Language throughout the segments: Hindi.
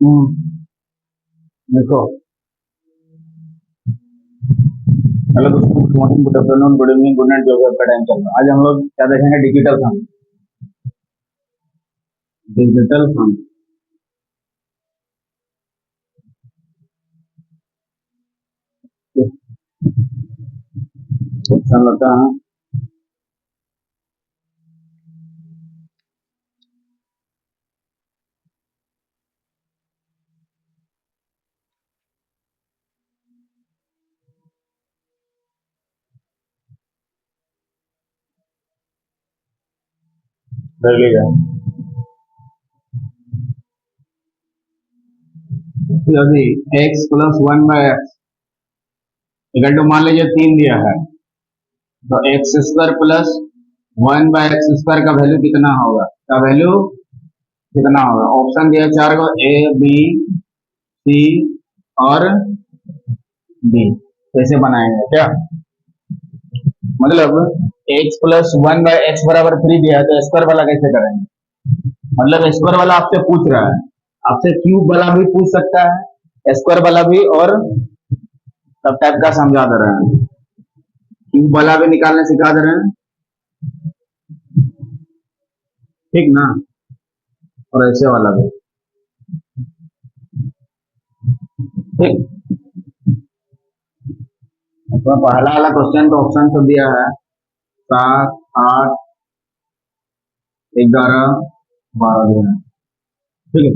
देखो, हेलो दोस्तों, good morning, good afternoon, good evening, good night, जो भी आपका टाइम चल रहा है। आज हम लोग क्या देखेंगे? Digital fund. Digital fund question होता है। कर लीजिए। अभी X plus one by x equal to, मान लीजिए 3 दिया है, तो x square plus one by x square का वैल्यू कितना होगा? का वैल्यू कितना होगा? ऑप्शन दिया है 4 को, ए, बी, सी और डी। कैसे बनाएंगे क्या? मतलब x plus one by x बराबर 3 दिया है, तो स्क्वायर वाला कैसे करेंगे? मतलब स्क्वायर वाला आपसे पूछ रहा है, आपसे क्यूब वाला भी पूछ सकता है, स्क्वायर वाला भी, और सब टाइप का समझा दे रहे हैं। क्यूब वाला भी निकालने सिखा दे रहे हैं, ठीक ना, और ऐसे वाला भी, ठीक। तो पहला वाला क्वेश्चन का ऑप्शन तो दिया है 7, 8, 11, 12 दिया है, ठीक है।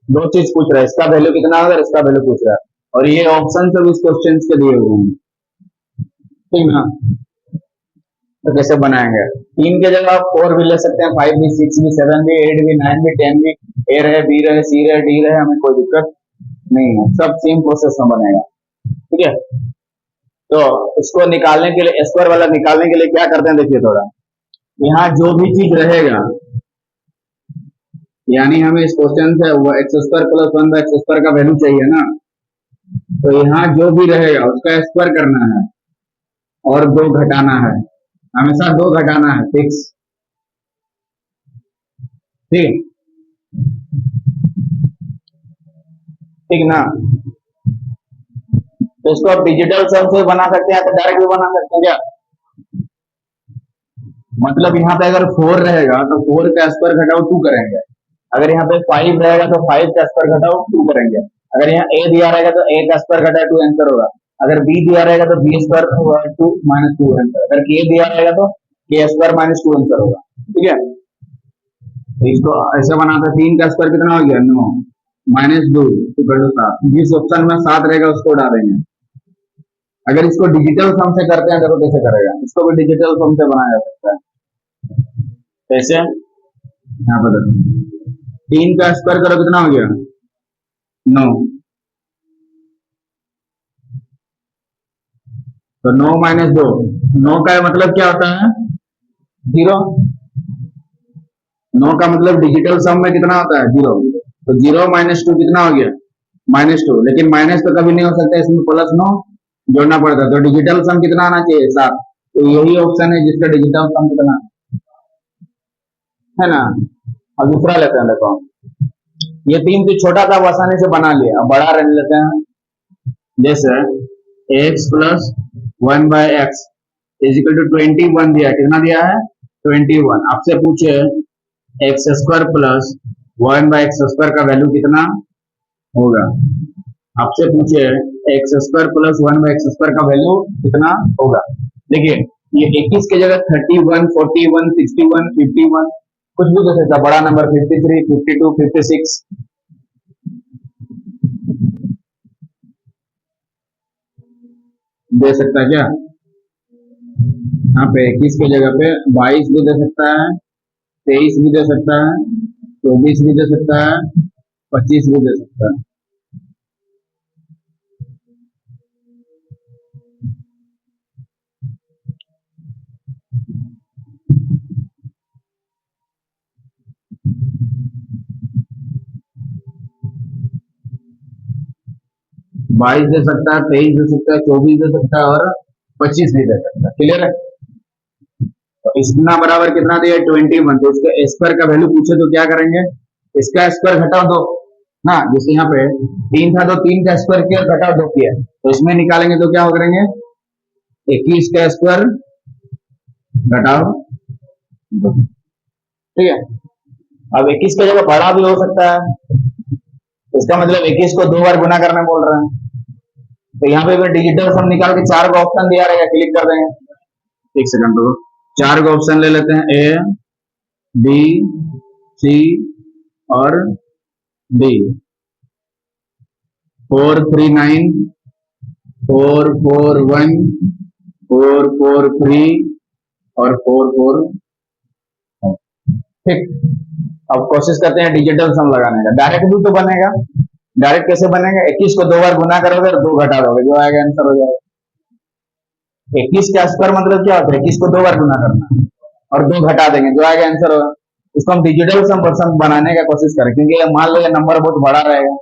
दो चीज पूछ रहा है, इसका वैल्यू कितना होगा, इसका वैल्यू पूछ रहा है, और ये ऑप्शन सब इस क्वेश्चन के दिए हुए हैं, ठीक ना। तो कैसे बनाएंगे? 3 के जगह आप 4 भी ले सकते हैं, 5 भी, 6 भी, 7 भी, 8 भी, 9 भी, 10 भी, ए रहे, बी रहे, सी रहे, डी रहे, हमें कोई दिक्कत नहीं है, सब सेम प्रोसेस में बनेगा, ठीक है। तो इसको निकालने के लिए, स्क्वायर वाला निकालने के लिए क्या करते हैं, देखिए थोड़ा, यहाँ जो भी चीज रहेगा, यानी हमें इस क्वेश्चन से x square plus one by x square का वैल्यू चाहिए ना, तो यहाँ जो भी रहेगा उसका स्क्वायर करना है और 2 घटाना है, हमेशा 2 घटाना है, फिक्स, ठीक, ठीक ना। तो इसको आप डिजिटल सम से बना सकते हैं, तो डायरेक्ट भी बना सकते हैं क्या? मतलब यहाँ पे अगर 4 रहेगा तो 4 का स्क्वायर घटाओ 2 करेंगे, अगर यहाँ पे 5 रहेगा तो 5 का स्क्वायर घटाओ 2 करेंगे, अगर यहाँ ए दिया रहेगा तो ए का स्क्वायर घटाओ 2 आंसर होगा, अगर बी दिया रहेगा तो बी स्क्वायर 2 माइनस 2 आंसर, अगर के दिया रहेगा तो के स्क्वायर माइनस 2 आंसर होगा, ठीक है। तो इसको ऐसे बनाते, 3 का स्क्वायर कितना हो गया? 9 माइनस 2 इक्वल टू 7, जिस ऑप्शन में 7 रहेगा उसको डालेंगे। अगर इसको डिजिटल सम से करते हैं, देखो कैसे करेगा, इसको भी डिजिटल सम से बनाया जा सकता है। कैसे? यहाँ पर देखो, 3 का स्क्वायर करो, कितना हो गया? 9। तो 9 माइनस 2, 9 का मतलब क्या होता है? 0। 9 का मतलब डिजिटल सम में कितना होता है? 0। तो 0 माइनस 2 कितना हो गया? -2, लेकिन माइनस तो कभी नहीं हो सकता, इसमें प्लस 9 जोड़ना पड़ता है, तो डिजिटल सम कितना आना चाहिए? 7। तो यही ऑप्शन है जिसका डिजिटल सम कितना है ना। अब दूसरा लेते हैं, देखो, ये 3 तो छोटा था, वो आसानी से बना लिया, अब बड़ा रन लेते हैं। जैसे X plus one by X is equal to 21 दिया है, कितना दिया है? 21। आपसे पूछे X square plus one by x square का वैल्यू कितना होगा? आपसे पूछे X square plus one by x square का वैल्यू कितना होगा? देखिए, ये 21 की जगह 31, 41, 61, 51 कुछ भी दे सकता, बड़ा नंबर 53, 52, 56 दे सकता है क्या? यहाँ पे 21 की जगह पे 22 भी दे सकता है, 23 भी दे सकता है, 24 भी दे सकता है, 25 भी दे सकता है। 22 दे सकता है, 23 दे सकता है, 24 दे सकता है और 25 भी दे सकता है, क्लियर है। तो इसका बराबर कितना दिया 21, तो इसका स्क्वायर का वैल्यू पूछे तो क्या करेंगे, इसका स्क्वायर घटाओ दो ना, जैसे यहाँ पे 3 था तो 3 का स्क्वायर किया घटाओ 2 किया, तो इसमें निकालेंगे तो क्या हो करेंगे 21 का स्क्वायर घटाओ 2, ठीक है। अब 21 की जगह बड़ा भी हो सकता है, इसका मतलब 21 को 2 बार गुना करना बोल रहे हैं, तो यहाँ पे डिजिटल सम निकाल के 4 का ऑप्शन दिया रहेगा, क्लिक कर देंगे। एक सेकंड तो 4 का ऑप्शन ले लेते हैं, ए बी सी और डी। 4 3 9 4 4 1 4 4 3 और 4 4, ठीक। अब कोशिश करते हैं डिजिटल सम लगाने का, डायरेक्ट भी तो बनेगा। डायरेक्ट कैसे बनेगा, 21 को 2 बार गुना करोगे और 2 घटा दोगे, जो आएगा आंसर हो जाएगा। 21 का स्क्वायर मतलब क्या होता है, 21 को 2 बार गुना करना और 2 घटा देंगे, जो आएगा आंसर होगा। इसको हम डिजिटल सम बनाने का कोशिश करें, क्योंकि मान लो ये नंबर बहुत बड़ा रहेगा।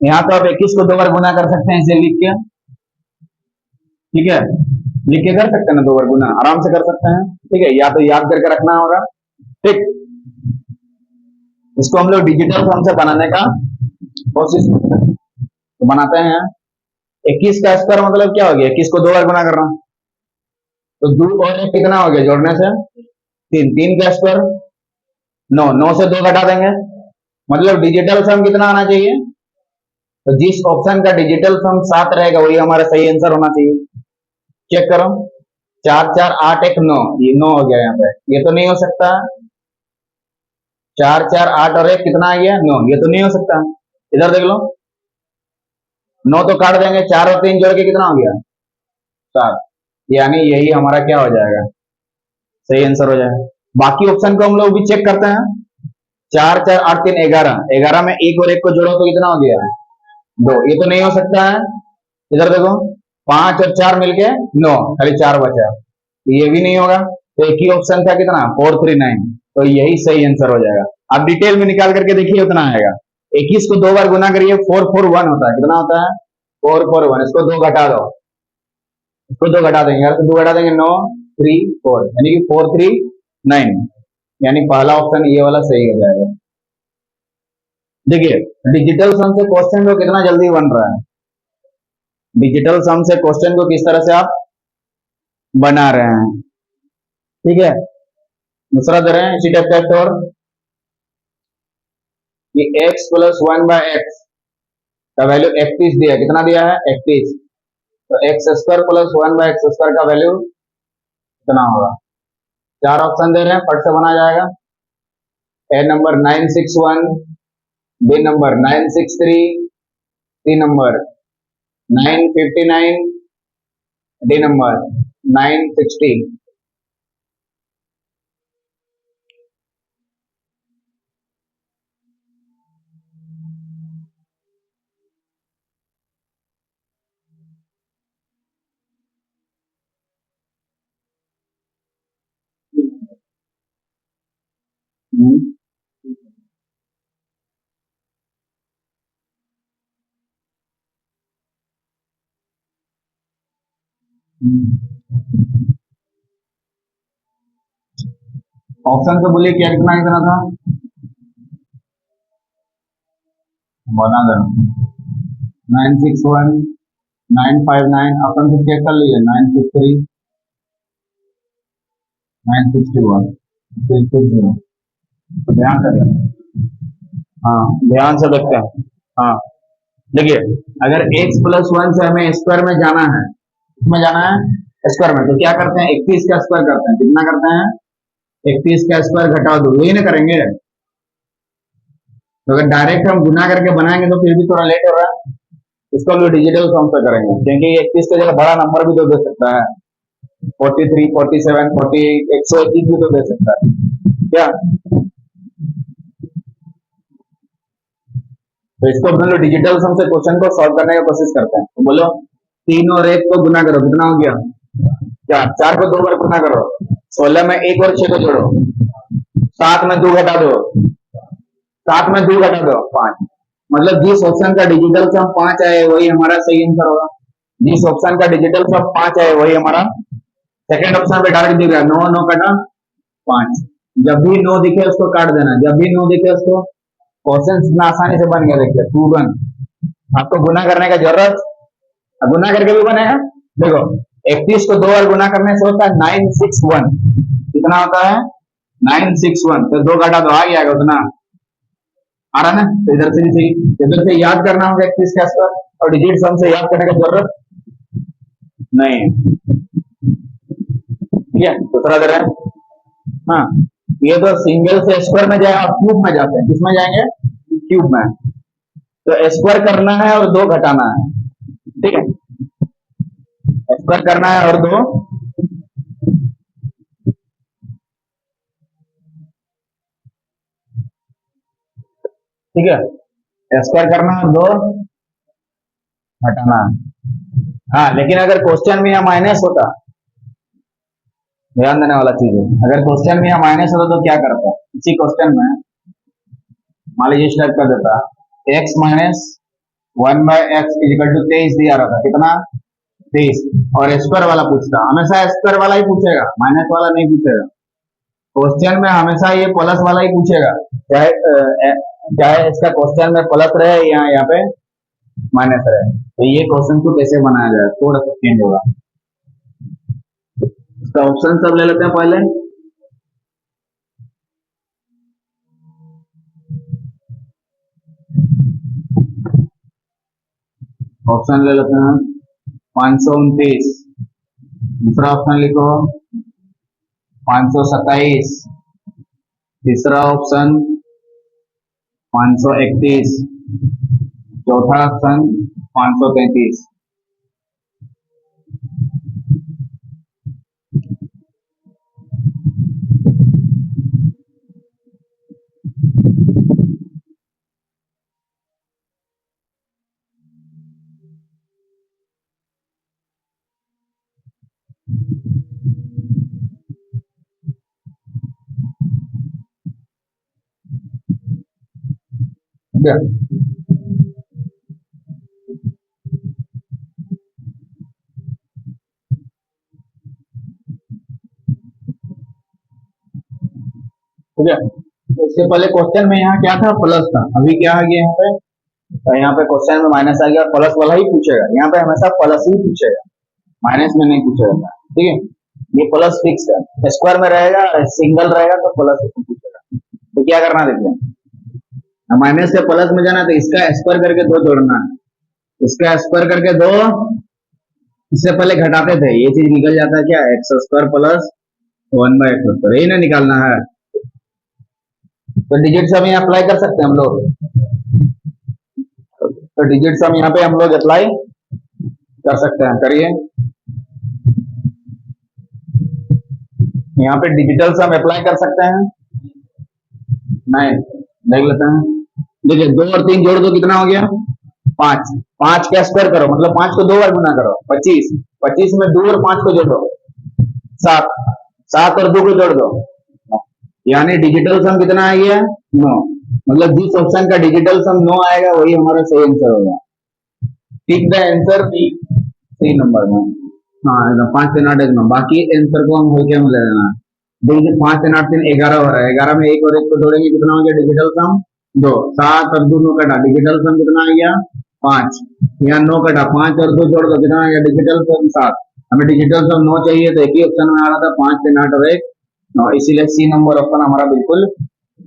यहाँ तो आप 21 को 2 बार गुना कर सकते हैं, इसे लिख के, ठीक है, लिख के कर सकते हैं ना, 2 बार गुना आराम से कर सकते हैं, ठीक है, या तो याद करके रखना होगा, ठीक। इसको हम लोग डिजिटल सम से बनाने का कोशिश करते हैं, तो बनाते हैं। 21 का स्क्वायर मतलब क्या हो गया, 21 को 2 बार गुना कर रहा हूं, तो 2 और 1 कितना हो गया जोड़ने से 3, 3 का स्क्वायर 9, 9 से 2 घटा देंगे, मतलब डिजिटल सम कितना आना चाहिए, तो जिस ऑप्शन का डिजिटल सम 7 रहेगा वही हमारा सही आंसर होना चाहिए। चेक करो, 4 4 8 1 9, ये 9 हो गया यहाँ पे, ये तो नहीं हो सकता। 4 4 8 और 1 कितना आ गया 9, ये तो नहीं हो सकता। इधर देख लो, 9 तो काट देंगे, 4 और 3 जोड़ के कितना हो गया 7, यानी यही हमारा क्या हो जाएगा, सही आंसर हो जाएगा। बाकी ऑप्शन को हम लोग भी चेक करते हैं। 4 4 8 3 11, 11 में 1 और 1 को जोड़ो तो कितना हो गया 2, ये तो नहीं हो सकता है। इधर देखो 5 और 4 मिलके 9, खाली 4 बचा, तो ये भी नहीं होगा। तो एक ही ऑप्शन था कितना 4 3 9, तो यही सही आंसर हो जाएगा। आप डिटेल में निकाल करके देखिए उतना आएगा। 21 को 2 बार गुना करिए, 4 4 1 होता है, कितना होता है 4 4 1, इसको 2 घटा दो, इसको 2 घटा देंगे, यार 2 घटा देंगे 9 3 4, यानी कि 4 3 9, यानी पहला ऑप्शन ये वाला सही हो जाएगा। देखिए डिजिटल सम से क्वेश्चन को कितना जल्दी बन रहा है, डिजिटल सम से क्वेश्चन को किस तरह से आप बना रहे हैं, ठीक है। दूसरा दे रहे हैं इसी टाइप टेस्ट, और कि x प्लस 1 बाय एक्स का वैल्यू 31 दिया, कितना दिया है 31, तो x square plus 1 by x square का वैल्यू कितना होगा। 4 ऑप्शन दे रहे हैं, फट से बना जाएगा। A number 961, B number 963, C number 959, D number 960। Option से बोलिए क्या कितना कितना था, बना दो 961 959, ऑप्शन से चेक कर लीजिए 963 961 660, ध्यान से, हाँ ध्यान से देखते हैं। हाँ देखिए, अगर x प्लस 1 से हमें स्क्वायर में जाना है, इसमें जाना है स्क्वायर में, तो क्या करते हैं 31 का स्क्वायर करते हैं, कितना करते हैं 31 का स्क्वायर घटाओ 2, यही ना करेंगे। तो अगर डायरेक्ट हम गुना करके बनाएंगे तो फिर भी थोड़ा लेट हो रहा है, इसको हम लोग डिजिटल फॉर्म से करेंगे, क्योंकि 31 की जगह बड़ा नंबर भी तो दे सकता है, 43 47 48 121 भी तो दे सकता है क्या। तो इसको हम लोग डिजिटल सम से क्वेश्चन को सॉल्व करने की कोशिश करते हैं। तो बोलो 3 और 1 को गुना करो, कितना हो गया 4, 4 को 2 बार गुना करो, 16 में 1 और 6 को जोड़ो, 7 में 2 घटा दो, 7 में 2 घटा दो 5, मतलब जिस ऑप्शन का डिजिटल सम 5 आए वही हमारा सही आंसर होगा। जिस ऑप्शन का डिजिटल सम 5 आए वही हमारा, सेकंड ऑप्शन पे डायरेक्ट दिख रहा है 9 9 कटा 5। जब भी नो दिखे उसको काट देना, जब भी नो दिखे उसको। क्वेश्चन इतना आसानी से बन गया, देखिए 2 1। आपको गुना करने का जरूरत, गुना करके भी बनेगा। देखो 31 को 2 बार गुना करने से होता है 961। कितना होता है? 961। तो 2 घटा तो आ गया उतना, आ रहा ना? तो इधर से भी सही, इधर से याद करना होगा 31 के आसपास, और डिजिट सम से याद करने की जरूरत नहीं है। ठीक है, दूसरा दे रहे हैं। हाँ, ये तो सिंगल से स्क्वायर में जाएगा, क्यूब में जाते हैं, किसमें जाएंगे? क्यूब में। तो स्क्वायर करना है और 2 घटाना है। ठीक है, स्क्वायर करना है और 2, ठीक है, स्क्वायर करना है और 2 घटाना है। हाँ, लेकिन अगर क्वेश्चन में यहाँ माइनस होता, ध्यान देने वाला चीज है, अगर क्वेश्चन में यहाँ माइनस होता तो क्या करता? इसी क्वेश्चन में मान लीजिए इस टाइप कर देता, x minus 1/x is equal to 23 दिया रहता, कितना? 23। और स्क्वायर वाला पूछता, हमेशा स्क्वायर वाला ही पूछेगा, माइनस वाला नहीं पूछेगा। क्वेश्चन में हमेशा ये प्लस वाला ही पूछेगा, चाहे चाहे इसका क्वेश्चन में प्लस रहे या यहाँ पे माइनस रहे। तो ये क्वेश्चन को कैसे बनाया जाए, थोड़ा सा चेंज होगा। इसका ऑप्शन सब ले लेते हैं पहले। ऑप्शन ले लेते हैं 529। दूसरा ऑप्शन लिखो 527। तीसरा ऑप्शन 531। चौथा ऑप्शन 533। ठीक है, ठीक है। तो इससे पहले क्वेश्चन में यहाँ क्या था? प्लस था, अभी क्या आ गया यहाँ पे? तो यहाँ पे क्वेश्चन में माइनस आ गया, प्लस वाला ही पूछेगा, यहाँ पे हमेशा प्लस ही पूछेगा, माइनस में नहीं पूछेगा। ठीक है, ये प्लस फिक्स है, स्क्वायर में रहेगा, सिंगल रहेगा तो प्लस पूछेगा। तो क्या करना, देखिए माइनस से प्लस में जाना, तो इसका स्क्वायर करके 2 जोड़ना है, इसका स्क्वायर करके 2। इससे पहले घटाते थे, ये चीज निकल जाता है, क्या? X square plus 1/x square, यही ना निकालना है। तो डिजिट सम यहाँ अप्लाई कर सकते हैं हम लोग, तो डिजिट सम यहाँ पे हम लोग अप्लाई कर सकते हैं, करिए। यहाँ पे डिजिटल सम अप्लाई कर सकते हैं, नहीं? देख लेते हैं, देखिए 2 और 3 जोड़ दो, कितना हो गया? 5। 5 का स्क्वायर करो, मतलब 5 को 2 बार गुना करो, 25। 25 में 2 और 5 को जोड़ो, 7। 7 और 2 को जोड़ दो, यानी डिजिटल सम कितना आ गया? 9। मतलब जिस ऑप्शन का डिजिटल सम 9 आएगा वही हमारा सही आंसर होगा। टिक द आंसर बी, सही नंबर में। हाँ एकदम 5 3 8 एकदम, बाकी आंसर को हम हल्के में ले लेना। देखिए 5 3 8 3 11 हो रहा है, 11 में 1 और 1 को जोड़ेंगे, कितना हो गया डिजिटल सम? 2। 7 और 2 9 कटा, डिजिटल सम कितना आ गया? 5। यहाँ 9 कटा, 5 और 2 जोड़ दो, कितना आ गया डिजिटल सम? 7। हमें डिजिटल सम 9 चाहिए, तो एक ही ऑप्शन में आ रहा था 5 3 8 और 1 9, इसीलिए सी नंबर ऑप्शन हमारा बिल्कुल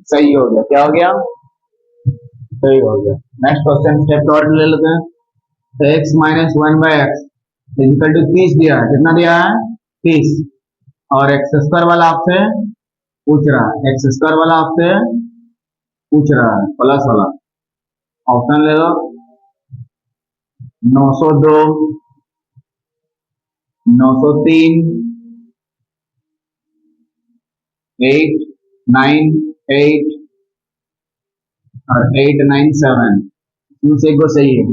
सही हो गया। क्या हो गया? सही हो गया। नेक्स्ट क्वेश्चन स्टेप और ले लेते हैं। तो x minus 1/x is equal to 30 दिया है, कितना दिया है? 30। और एक्स स्क्वायर वाला आपसे पूछ रहा है, एक्स स्क्वायर वाला आपसे पूछ रहा है प्लस वाला। ऑप्शन ले लो 902, 903, 8 9 8 और 8 9 7, इसमें से एक को सही है।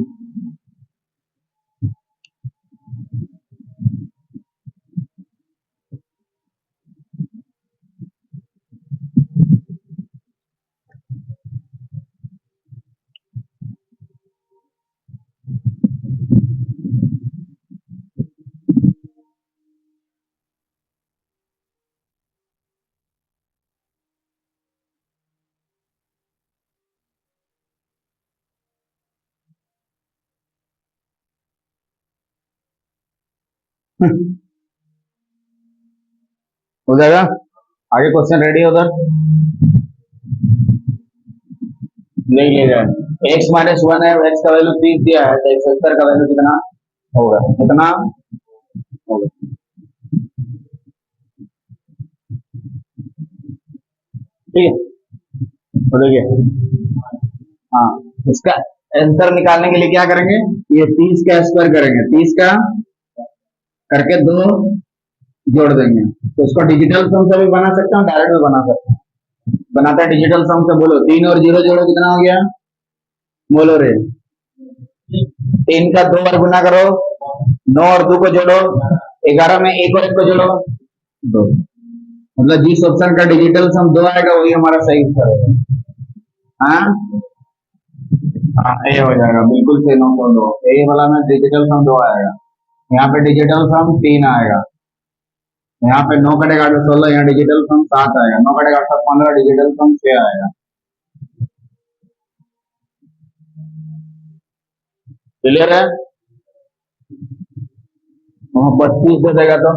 हो जाएगा। आगे क्वेश्चन रेडी है उधर, लिख लीजिए। एक्स माइनस वन है, एक्स का वैल्यू 30 दिया है, तो एक्स स्क्वायर का वैल्यू कितना होगा, कितना होगा? ठीक है, तो देखिए, हाँ, इसका आंसर निकालने के लिए क्या करेंगे, ये 30 का स्क्वायर करेंगे, 30 का करके दो जोड़ देंगे, तो इसको डिजिटल सम से भी बना सकते हैं, डायरेक्ट भी बना सकते हैं। बनाते हैं डिजिटल सम से, बोलो 3 और 0 जोड़ो कितना हो गया, बोलो रे। 3 का 2 बार गुना करो, 9 और 2 को जोड़ो, 11 में 1 और 1 को जोड़ो, 2। मतलब जिस ऑप्शन का डिजिटल सम 2 आएगा वही हमारा सही उत्तर है। हाँ हाँ, ए हो जाएगा, बिल्कुल सही, 9.2 ए वाला में डिजिटल सम 2 आएगा, यहाँ पे डिजिटल सम 3 आएगा, यहाँ पे 9 कटेगा 8 16, यहाँ डिजिटल सम 7 आएगा, 9 कटेगा 8 15, डिजिटल सम 6 आएगा। क्लियर है? वहाँ 32 दे देगा तो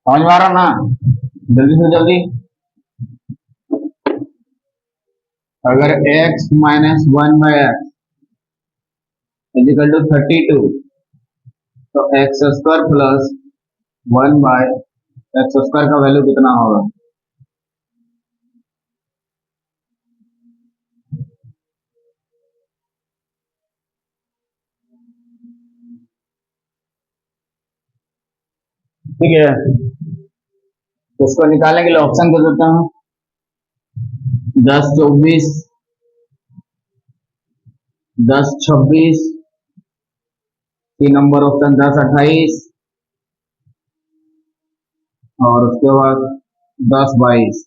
समझ में आ रहा ना, जल्दी से जल्दी। अगर x minus one by x equal to 32, तो x square plus 1 by x square का वैल्यू कितना होगा? ठीक है, इसको निकालने के लिए ऑप्शन दे देता हूँ, 10 24, 10 26, 3 नंबर ऑप्शन 10 28, और उसके बाद 10 22।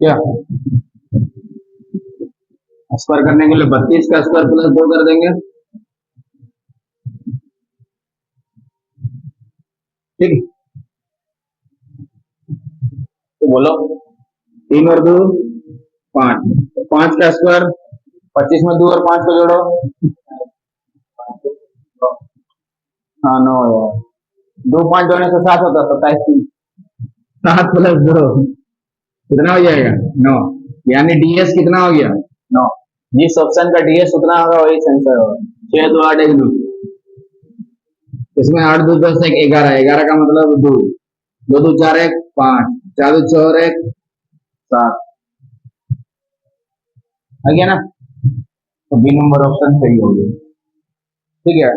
क्या स्क्वायर करने के लिए 32 का स्क्वायर प्लस 2 कर देंगे, ठीक है, तो बोलो 3 और 2 5, 5 का स्क्वायर, 25 में 2 और 5 को जोड़ो, हाँ 9 यार, 2 5 जोड़ने से 7 होता, 27, 7 प्लस 2 कितना हो जाएगा, 9। यानी डीएस कितना हो गया, 9। जिस ऑप्शन का डीएस उतना होगा वही आंसर होगा। 6 2 8 1 2, इसमें 8 2 10 1 11, 11 का मतलब 2, 2 2 4 1 5, 4 2 4 1 7, आ गया ना, तो बी नंबर ऑप्शन सही हो गया। ठीक है,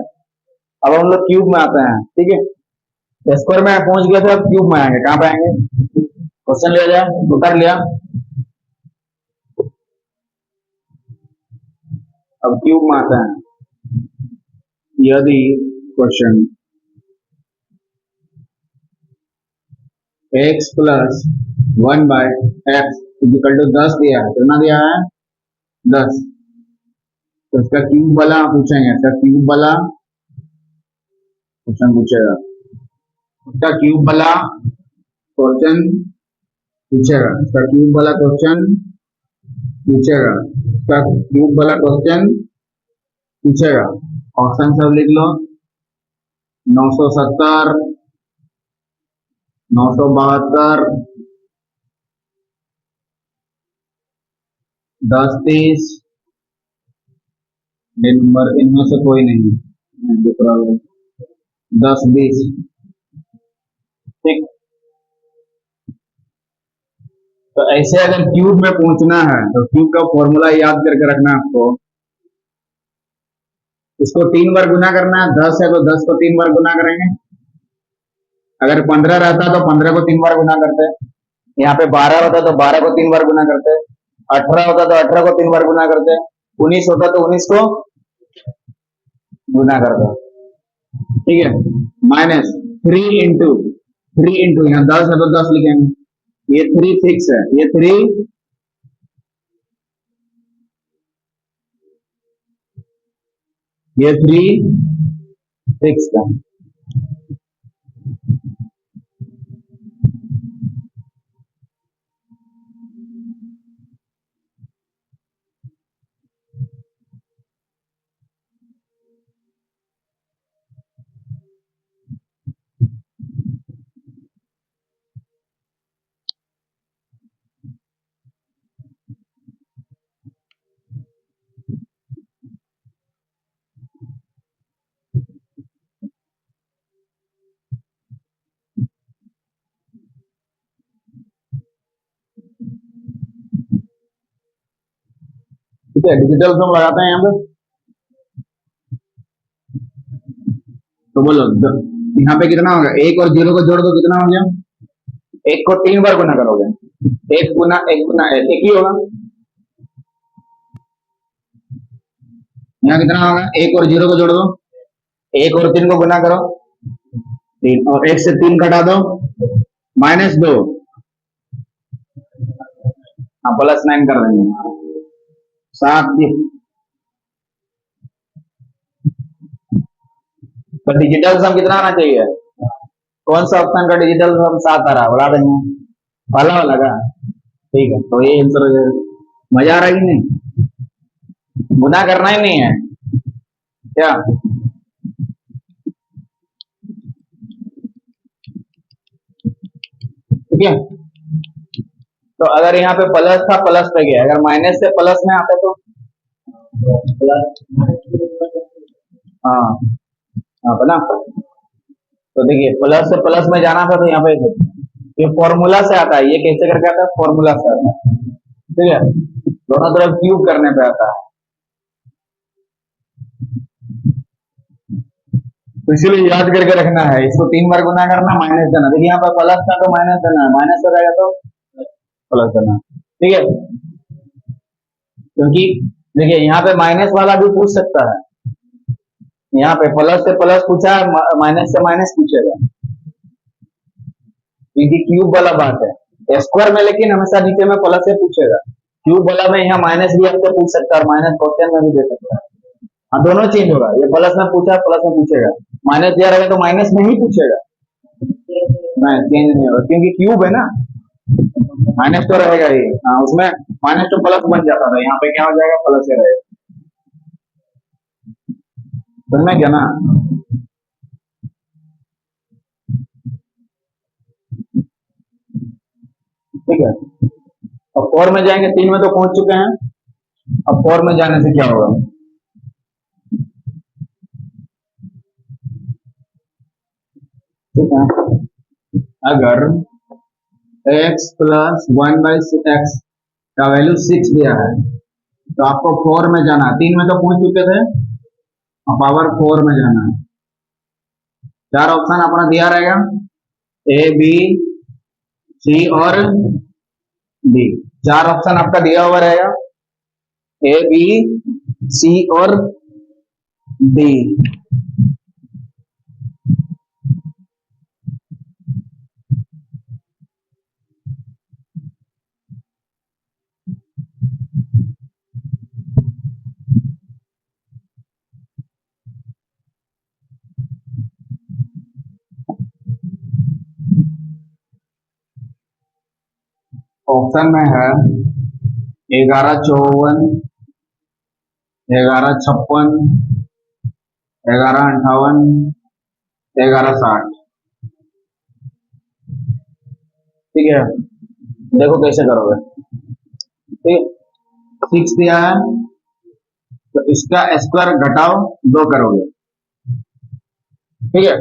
अब हम लोग क्यूब में आते हैं, ठीक है, स्क्वायर में पहुंच गया था, अब क्यूब में आएंगे, कहाँ पे आएंगे, क्वेश्चन लिया जाए, उतर लिया, अब क्यूब में आते हैं। यदि question x plus 1 by x equal to 10 दिया है, कितना दिया है, 10, तो इसका क्यूब वाला पूछेंगे, इसका क्यूब वाला क्वेश्चन पूछेगा, उसका क्यूब वाला क्वेश्चन पूछेगा, इसका क्यूब वाला क्वेश्चन पूछेगा, इसका क्यूब वाला क्वेश्चन पूछेगा। ऑप्शन सब लिख लो, 970, 972, 10 30, ये नंबर इनमें से कोई नहीं है, 10 20, ठीक। तो ऐसे अगर क्यूब में पूछना है तो क्यूब का फॉर्मूला याद करके रखना है आपको, इसको 3 बार गुना करना है, 10 है तो 10 को 3 बार गुना करेंगे, अगर 15 रहता तो 15 को 3 बार गुना करते, यहाँ पे 12 होता तो 12 को 3 बार गुना करते, 18 होता तो 18 को 3 बार गुना करते, 19 होता तो 19 को गुना करते, ठीक है। माइनस 3 इंटू यहाँ 10 है तो 10 लिखेंगे, ये 3 फिक्स है, ये 3 फिक्स है, ठीक है, डिजिटल सम लगाते हैं यहाँ पे। तो बोलो यहाँ पे कितना होगा, एक और जीरो को जोड़ दो कितना हो गया, एक को 3 बार गुना करोगे, एक गुना एक ही होगा। यहाँ कितना होगा, एक और जीरो को जोड़ दो, एक और 3 को गुना करो, 3 और 1 से 3 घटा दो, -2, हाँ +9 कर देंगे, 7। तो डिजिटल सम कितना आना चाहिए, कौन सा ऑप्शन का डिजिटल सम 7 आ रहा है, बता देंगे पहला वाला का। ठीक है, तो ये आंसर हो जाएगा। मजा आ रहा है कि नहीं, गुना करना ही नहीं है क्या। ठीक है, तो अगर यहाँ पे प्लस था, प्लस पे गया, अगर माइनस से प्लस में आता तो हाँ हाँ बना। तो देखिए प्लस से प्लस में जाना था, तो यहाँ पे ये फॉर्मूला से आता है, ये कैसे करके आता है, फॉर्मूला से आता है। ठीक है, दोनों तरफ क्यूब करने पे आता है, तो इसीलिए याद करके रखना है, इसको 3 बार गुना करना, माइनस देना। देखिए यहाँ पर प्लस था तो माइनस देना है, माइनस हो जाएगा तो प्लस देना। ठीक है, क्योंकि देखिए यहाँ पे माइनस वाला भी पूछ सकता है, यहाँ पे प्लस से प्लस पूछा, माइनस से माइनस पूछेगा, क्योंकि क्यूब वाला बात है स्क्वायर में, लेकिन हमेशा नीचे में प्लस से पूछेगा। क्यूब वाला में यहाँ माइनस भी आपसे पूछ सकता है, माइनस क्वेश्चन में भी दे सकता है। हाँ दोनों चेंज होगा, ये प्लस में पूछा, प्लस में पूछेगा, माइनस दिया रहेगा तो माइनस में ही पूछेगा, नहीं चेंज नहीं होगा, क्योंकि क्यूब है ना, माइनस तो रहेगा ही। हाँ उसमें माइनस तो प्लस बन जाता था, यहाँ पे क्या हो जाएगा, प्लस ही रहेगा। समझ क्या ना। ठीक है, अब 4 में जाएंगे, 3 में तो पहुंच चुके हैं, अब 4 में जाने से क्या होगा, ठीक है, अगर x प्लस 1/x का वैल्यू 6 दिया है, तो आपको 4 में जाना है, 3 में तो पहुंच चुके थे, अब पावर 4 में जाना है। 4 ऑप्शन अपना दिया रहेगा, ए बी सी और डी, 4 ऑप्शन आपका दिया हुआ रहेगा, ए बी सी और डी। ऑप्शन में है 1154, 1156, 1158, 1160। ठीक है, देखो कैसे करोगे। ठीक, 6 दिया है तो इसका स्क्वायर घटाओ 2 करोगे, ठीक है,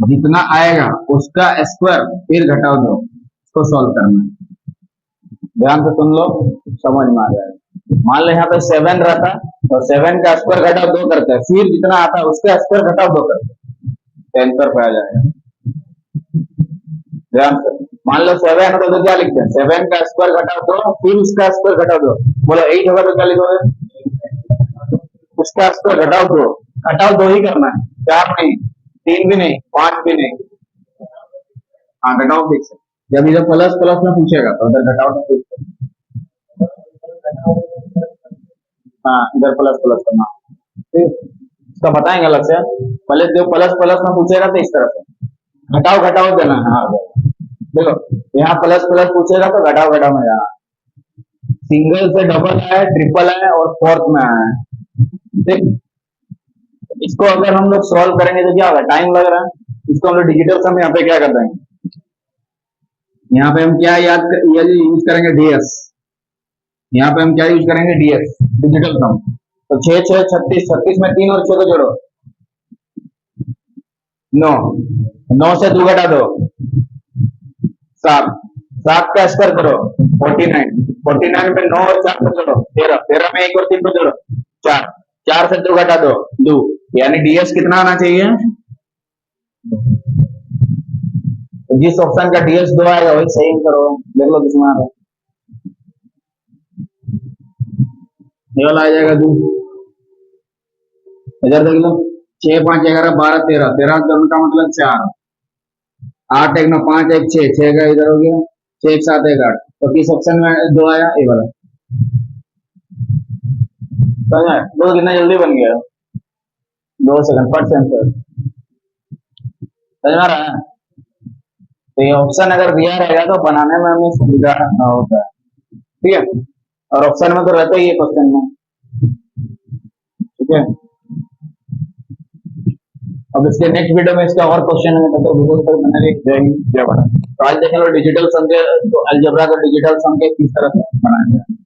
जितना आएगा उसका स्क्वायर फिर घटाओ 2, इसको सॉल्व करना है। ध्यान से सुन लो, समझ में आ जाएगा। मान लो यहाँ पे 7 रहता तो 7 का स्क्वायर घटाओ 2 करते हैं, फिर जितना आता है उसका स्क्वायर घटाओ 2 करते हैं, तो आंसर पे आ जाएगा। ध्यान से, मान लो 7 है तो क्या लिखते हैं, 7 का स्क्वायर घटाओ 2, फिर उसका स्क्वायर घटाओ 2। बोलो 8 होगा तो क्या लिखोगे, उसका स्क्वायर घटाओ 2 ही करना है, 4 नहीं, 3 भी नहीं, 5 भी नहीं। हाँ घटाओ फिक्स है, जब इधर प्लस प्लस में पूछेगा तो उधर घटाओ में फिक्स है। हाँ इधर प्लस प्लस करना, ठीक, इसका बताएंगे अलग से, पहले जो प्लस प्लस में पूछेगा तो इस तरह से घटाओ घटाओ देना है। हाँ देखो यहाँ प्लस प्लस पूछेगा तो घटाओ घटाओ में जाना, सिंगल से डबल है, ट्रिपल है और फोर्थ में आया है। ठीक, इसको अगर हम लोग सॉल्व करेंगे तो क्या होगा, टाइम लग रहा है, इसको हम लोग डिजिटल सम यहाँ पे क्या कर देंगे, यहाँ पे हम क्या यूज करेंगे, डीएस। यहाँ पे हम क्या यूज करेंगे, डीएस, डिजिटल सम। तो 6 6 36, 36 में 3 और 6 को जोड़ो 9, 9 से 2 घटा दो 7, 7 का स्क्वायर करो 49, 49 में 9 और 4 को जोड़ो 13, 13 में 1 और 3 को जोड़ो 4, 4 से 2 घटा दो 2, यानी डीएस कितना आना चाहिए? तो जिस ऑप्शन का डीएस 2 आएगा वही सही आंसर होगा। देख लो किसमें आ रहा है, ये वाला आ जाएगा 2। इधर देख लो 6 5 11 12 13, 13 का मतलब 4, 8 1 9 5 1 6, 6 का इधर हो गया, 6 1 7 1 8, तो किस ऑप्शन में 2 आया? ये वाला। समझ में? 2 कितना जल्दी बन गया, 2 सेकंड फट से आंसर। समझ में आ रहा है? तो ये ऑप्शन अगर दिया रहेगा तो बनाने में हमें सुविधा होता है, ठीक है, और ऑप्शन में तो रहता ही है क्वेश्चन में, ठीक है। अब इसके नेक्स्ट वीडियो में इसका और क्वेश्चन है, तो वीडियो को बनाने जय हिंद जय भारत। तो आज देखें लो डिजिटल सम के, तो अलजेब्रा का डिजिटल सम के किस तरह से बनाया जाए।